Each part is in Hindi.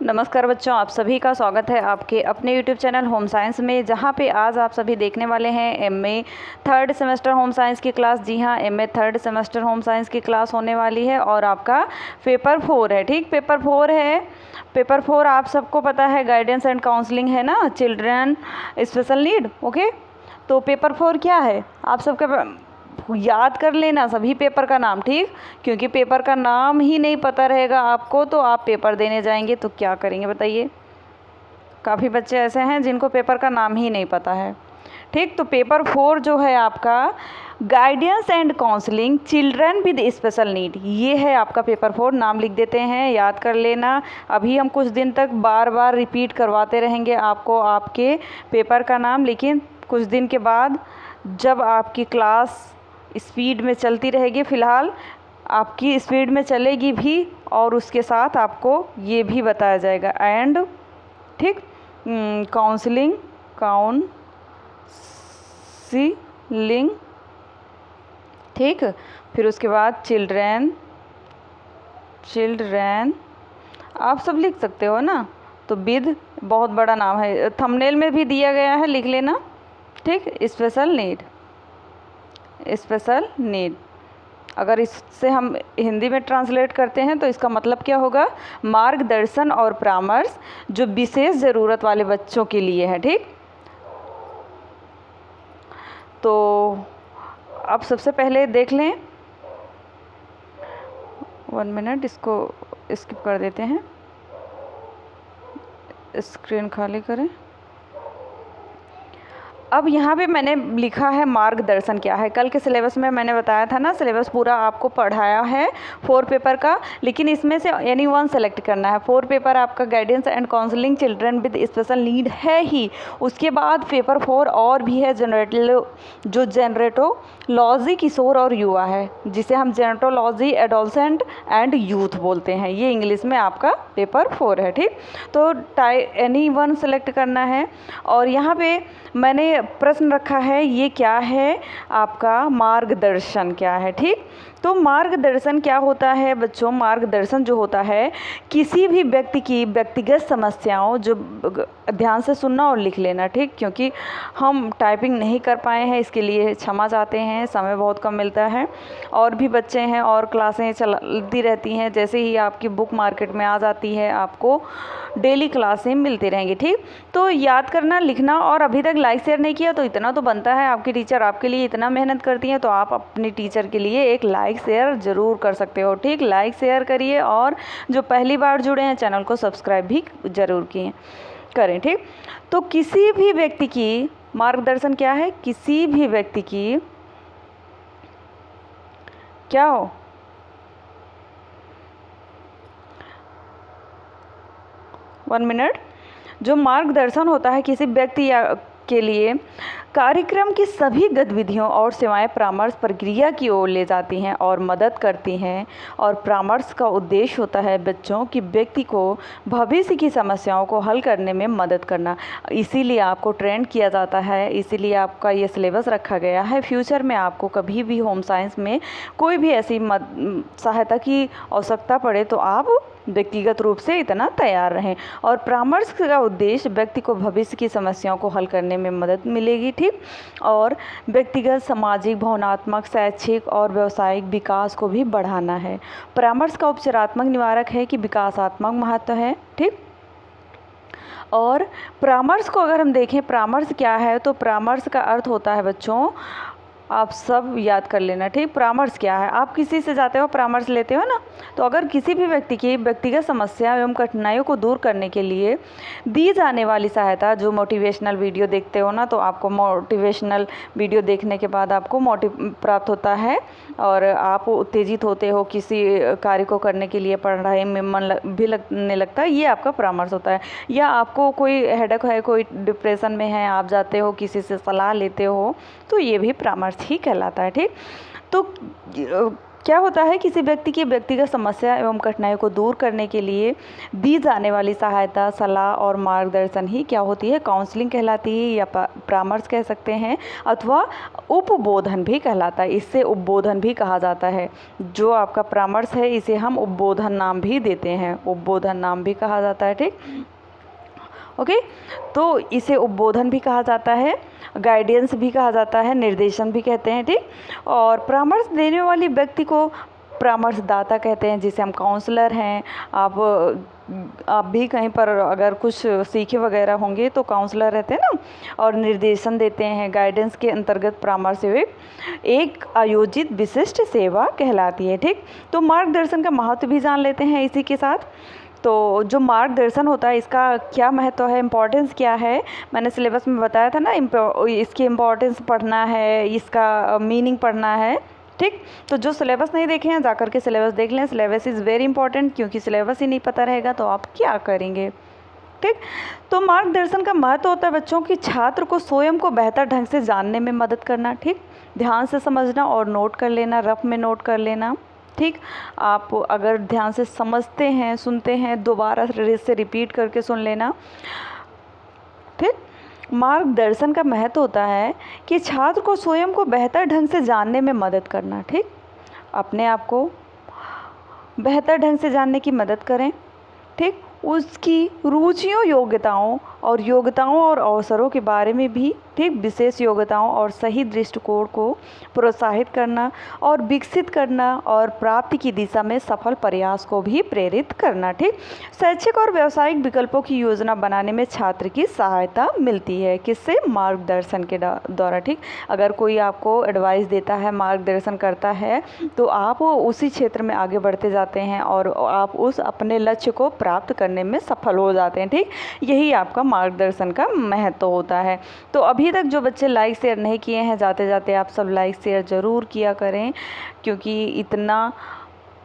नमस्कार बच्चों, आप सभी का स्वागत है आपके अपने YouTube चैनल होम साइंस में, जहाँ पे आज आप सभी देखने वाले हैं MA third semester home science की क्लास। जी हाँ, MA third semester home science की क्लास होने वाली है और आपका पेपर 4 है। ठीक, पेपर 4 है। पेपर 4 आप सबको पता है गाइडेंस एंड काउंसलिंग है ना, चिल्ड्रन स्पेशल नीड। ओके, तो पेपर 4 क्या है आप सबके याद कर लेना सभी पेपर का नाम। ठीक, क्योंकि पेपर का नाम ही नहीं पता रहेगा आपको तो आप पेपर देने जाएंगे तो क्या करेंगे बताइए। काफ़ी बच्चे ऐसे हैं जिनको पेपर का नाम ही नहीं पता है। ठीक, तो पेपर 4 जो है आपका guidance and counselling children with special need, ये है आपका पेपर 4। नाम लिख देते हैं, याद कर लेना। अभी हम कुछ दिन तक बार बार रिपीट करवाते रहेंगे आपको आपके पेपर का नाम, लेकिन कुछ दिन के बाद जब आपकी क्लास स्पीड में चलती रहेगी, फ़िलहाल आपकी स्पीड में चलेगी भी और उसके साथ आपको ये भी बताया जाएगा एंड ठीक काउंसलिंग ठीक, फिर उसके बाद चिल्ड्रन आप सब लिख सकते हो ना, तो विद बहुत बड़ा नाम है, थंबनेल में भी दिया गया है, लिख लेना। ठीक, स्पेशल नीड अगर इससे हम हिंदी में ट्रांसलेट करते हैं तो इसका मतलब क्या होगा, मार्गदर्शन और परामर्श जो विशेष ज़रूरत वाले बच्चों के लिए है। ठीक, तो अब सबसे पहले देख लें, 1 मिनट इसको स्किप कर देते हैं, स्क्रीन खाली करें। अब यहाँ पे मैंने लिखा है मार्गदर्शन क्या है। कल के सिलेबस में मैंने बताया था ना, सिलेबस पूरा आपको पढ़ाया है 4 पेपर का, लेकिन इसमें से एनी वन सेलेक्ट करना है। 4 पेपर आपका guidance and counselling children with special need है ही, उसके बाद पेपर 4 और भी है जेनरेटोलॉजी किशोर और युवा है, जिसे हम जेनरेटोलॉजी एडोलसेंट एंड यूथ बोलते हैं। ये इंग्लिश में आपका पेपर 4 है। ठीक, तो एनी वन सेलेक्ट करना है। और यहाँ पे मैंने प्रश्न रखा है, ये क्या है आपका मार्गदर्शन क्या है। ठीक, तो मार्गदर्शन क्या होता है बच्चों, मार्गदर्शन जो होता है किसी भी व्यक्ति की व्यक्तिगत समस्याओं, जो ध्यान से सुनना और लिख लेना। ठीक, क्योंकि हम टाइपिंग नहीं कर पाए हैं, इसके लिए क्षमा चाहते हैं, समय बहुत कम मिलता है, और भी बच्चे हैं और क्लासें चलती रहती हैं। जैसे ही आपकी बुक मार्केट में आ जाती है आपको डेली क्लासें मिलती रहेंगी। ठीक, तो याद करना, लिखना, और अभी तक लाइक शेयर नहीं किया तो इतना तो बनता है, आपकी टीचर आपके लिए इतना मेहनत करती हैं तो आप अपनी टीचर के लिए एक लाइक शेयर ज़रूर कर सकते हो। ठीक, लाइक शेयर करिए और जो पहली बार जुड़े हैं चैनल को सब्सक्राइब भी ज़रूर करें। ठीक, तो किसी भी व्यक्ति की मार्गदर्शन क्या है, किसी भी व्यक्ति की क्या हो, वन मिनट, जो मार्गदर्शन होता है किसी व्यक्ति या के लिए कार्यक्रम की सभी गतिविधियों और सेवाएं परामर्श प्रक्रिया की ओर ले जाती हैं और मदद करती हैं। और परामर्श का उद्देश्य होता है बच्चों कि व्यक्ति को भविष्य की समस्याओं को हल करने में मदद करना। इसीलिए आपको ट्रेन किया जाता है, इसीलिए आपका ये सिलेबस रखा गया है। फ्यूचर में आपको कभी भी होम साइंस में कोई भी ऐसी सहायता की आवश्यकता पड़े तो आप व्यक्तिगत रूप से इतना तैयार रहें। और परामर्श का उद्देश्य व्यक्ति को भविष्य की समस्याओं को हल करने में मदद मिलेगी। ठीक, और व्यक्तिगत, सामाजिक, भावनात्मक, शैक्षिक और व्यावसायिक विकास को भी बढ़ाना है। परामर्श का उपचारात्मक निवारक है कि विकासात्मक महत्व है। ठीक, और परामर्श को अगर हम देखें, परामर्श क्या है, तो परामर्श का अर्थ होता है बच्चों, आप सब याद कर लेना। ठीक, परामर्श क्या है, आप किसी से जाते हो परामर्श लेते हो ना, तो अगर किसी भी व्यक्ति की व्यक्तिगत समस्या एवं कठिनाइयों को दूर करने के लिए दी जाने वाली सहायता, जो मोटिवेशनल वीडियो देखते हो ना, तो आपको मोटिवेशनल वीडियो देखने के बाद आपको मोटिव प्राप्त होता है और आप उत्तेजित होते हो किसी कार्य को करने के लिए, पढ़ाई में मन भी लगने लगता है, ये आपका परामर्श होता है। या आपको कोई हेडेक है, कोई डिप्रेशन में है, आप जाते हो किसी से सलाह लेते हो, तो ये भी परामर्श ही कहलाता है। ठीक, तो क्या होता है, किसी व्यक्ति की व्यक्तिगत समस्या एवं कठिनाई को दूर करने के लिए दी जाने वाली सहायता, सलाह और मार्गदर्शन ही क्या होती है, काउंसलिंग कहलाती है, या परामर्श कह सकते हैं, अथवा उपबोधन भी कहलाता है। इससे उपबोधन भी कहा जाता है। जो आपका परामर्श है इसे हम उपबोधन नाम भी देते हैं, उपबोधन नाम भी कहा जाता है। ठीक, ओके, तो इसे उपबोधन भी कहा जाता है, गाइडेंस भी कहा जाता है, निर्देशन भी कहते हैं। ठीक, और परामर्श देने वाले व्यक्ति को परामर्शदाता कहते हैं, जिसे हम काउंसलर हैं। आप भी कहीं पर अगर कुछ सीखे वगैरह होंगे तो काउंसलर रहते हैं ना, और निर्देशन देते हैं। गाइडेंस के अंतर्गत परामर्श सेवक एक आयोजित विशिष्ट सेवा कहलाती है। ठीक, तो मार्गदर्शन का महत्व भी जान लेते हैं इसी के साथ। तो जो मार्गदर्शन होता है इसका क्या महत्व है, इम्पोर्टेंस क्या है, मैंने सिलेबस में बताया था ना, इसकी इम्पोर्टेंस पढ़ना है, इसका मीनिंग पढ़ना है। ठीक, तो जो सिलेबस नहीं देखे हैं जाकर के सिलेबस देख लें। सिलेबस इज़ वेरी इंपॉर्टेंट, क्योंकि सिलेबस ही नहीं पता रहेगा तो आप क्या करेंगे। ठीक, तो मार्गदर्शन का महत्व होता है बच्चों की छात्र को स्वयं को बेहतर ढंग से जानने में मदद करना। ठीक, ध्यान से समझना और नोट कर लेना, रफ में नोट कर लेना। ठीक, आप अगर ध्यान से समझते हैं, सुनते हैं, दोबारा से रिपीट करके सुन लेना। ठीक, मार्गदर्शन का महत्व होता है कि छात्र को स्वयं को बेहतर ढंग से जानने में मदद करना। ठीक, अपने आप को बेहतर ढंग से जानने की मदद करें। ठीक, उसकी रुचियों, योग्यताओं और अवसरों के बारे में भी, ठीक, विशेष योग्यताओं और सही दृष्टिकोण को प्रोत्साहित करना और विकसित करना और प्राप्ति की दिशा में सफल प्रयास को भी प्रेरित करना। ठीक, शैक्षिक और व्यावसायिक विकल्पों की योजना बनाने में छात्र की सहायता मिलती है, किससे, मार्गदर्शन के द्वारा। ठीक, अगर कोई आपको एडवाइस देता है, मार्गदर्शन करता है, तो आप उसी क्षेत्र में आगे बढ़ते जाते हैं और आप उस अपने लक्ष्य को प्राप्त करने में सफल हो जाते हैं। ठीक, यही आपका मार्गदर्शन का महत्व होता है। तो अभी तक जो बच्चे लाइक शेयर नहीं किए हैं, जाते जाते आप सब लाइक शेयर ज़रूर किया करें, क्योंकि इतना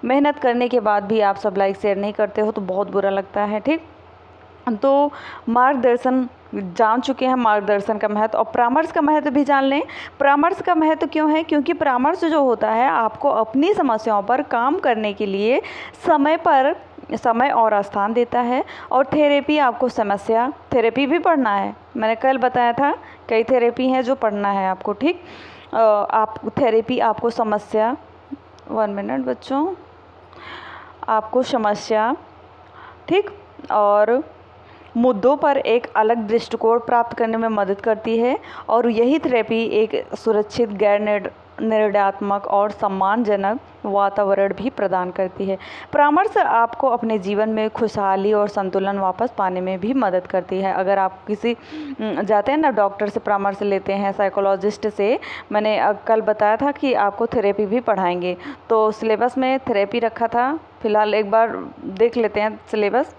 मेहनत करने के बाद भी आप सब लाइक शेयर नहीं करते हो तो बहुत बुरा लगता है। ठीक, तो मार्गदर्शन जान चुके हैं, मार्गदर्शन का महत्व, और परामर्श का महत्व भी जान लें। परामर्श का महत्व क्यों है, क्योंकि परामर्श जो होता है आपको अपनी समस्याओं पर काम करने के लिए समय और स्थान देता है। और थेरेपी, आपको समस्या थेरेपी भी पढ़ना है, मैंने कल बताया था, कई थेरेपी हैं जो पढ़ना है आपको। ठीक, आप थेरेपी, आपको समस्या, 1 मिनट बच्चों, आपको समस्या, ठीक, और मुद्दों पर एक अलग दृष्टिकोण प्राप्त करने में मदद करती है। और यही थेरेपी एक सुरक्षित, गैर निर्णयात्मक और सम्मानजनक वातावरण भी प्रदान करती है। परामर्श आपको अपने जीवन में खुशहाली और संतुलन वापस पाने में भी मदद करती है। अगर आप किसी जाते हैं ना, डॉक्टर से परामर्श लेते हैं, साइकोलॉजिस्ट से, मैंने कल बताया था कि आपको थेरेपी भी पढ़ाएंगे, तो सिलेबस में थेरेपी रखा था। फिलहाल एक बार देख लेते हैं सिलेबस,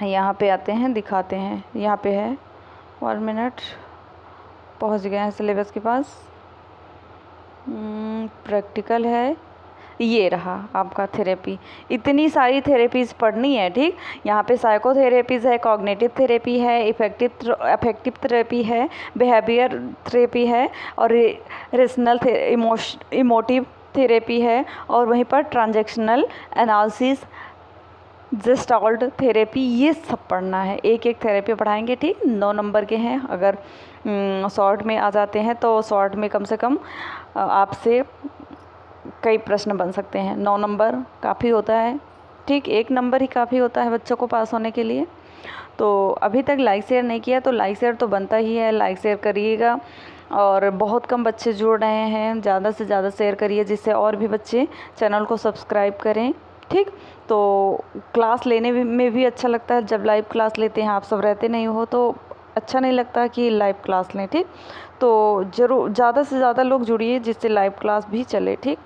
यहाँ पे आते हैं, दिखाते हैं, यहाँ पे है, 1 मिनट, पहुँच गए हैं सिलेबस के पास। प्रैक्टिकल है, ये रहा आपका थेरेपी। इतनी सारी थेरेपीज़ पढ़नी है। ठीक, यहाँ पे साइकोथेरेपीज़ है, कॉग्निटिव थेरेपी है, अफेक्टिव थेरेपी है, बिहेवियर थेरेपी है, और रेशनल इमोटिव थेरेपी है, और वहीं पर ट्रांजैक्शनल एनालिसिस, जेस्टाल्ट थेरेपी, ये सब पढ़ना है। एक एक थेरेपी पढ़ाएंगे। ठीक, 9 नंबर के हैं। अगर शॉर्ट में आ जाते हैं तो शॉर्ट में कम से कम आपसे कई प्रश्न बन सकते हैं। 9 नंबर काफ़ी होता है। ठीक, 1 नंबर ही काफ़ी होता है बच्चों को पास होने के लिए। तो अभी तक लाइक शेयर नहीं किया तो लाइक शेयर तो बनता ही है, लाइक शेयर करिएगा। और बहुत कम बच्चे जुड़ रहे हैं, ज़्यादा से ज़्यादा शेयर करिए जिससे और भी बच्चे चैनल को सब्सक्राइब करें। ठीक, तो क्लास लेने में भी अच्छा लगता है जब लाइव क्लास लेते हैं। आप सब रहते नहीं हो तो अच्छा नहीं लगता कि लाइव क्लास लें। ठीक, तो ज़रूर ज़्यादा से ज़्यादा लोग जुड़िए जिससे लाइव क्लास भी चले। ठीक,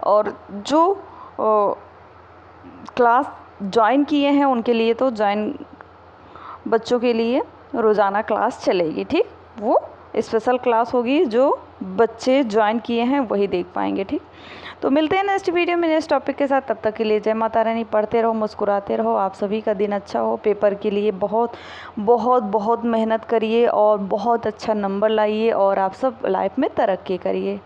और जो क्लास ज्वाइन किए हैं उनके लिए तो बच्चों के लिए रोज़ाना क्लास चलेगी। ठीक, वो स्पेशल क्लास होगी, जो बच्चे ज्वाइन किए हैं वही देख पाएंगे। ठीक, तो मिलते हैं नेक्स्ट वीडियो में नेक्स्ट टॉपिक के साथ। तब तक के लिए जय माता रानी। पढ़ते रहो, मुस्कुराते रहो। आप सभी का दिन अच्छा हो। पेपर के लिए बहुत बहुत बहुत मेहनत करिए और बहुत अच्छा नंबर लाइए और आप सब लाइफ में तरक्की करिए।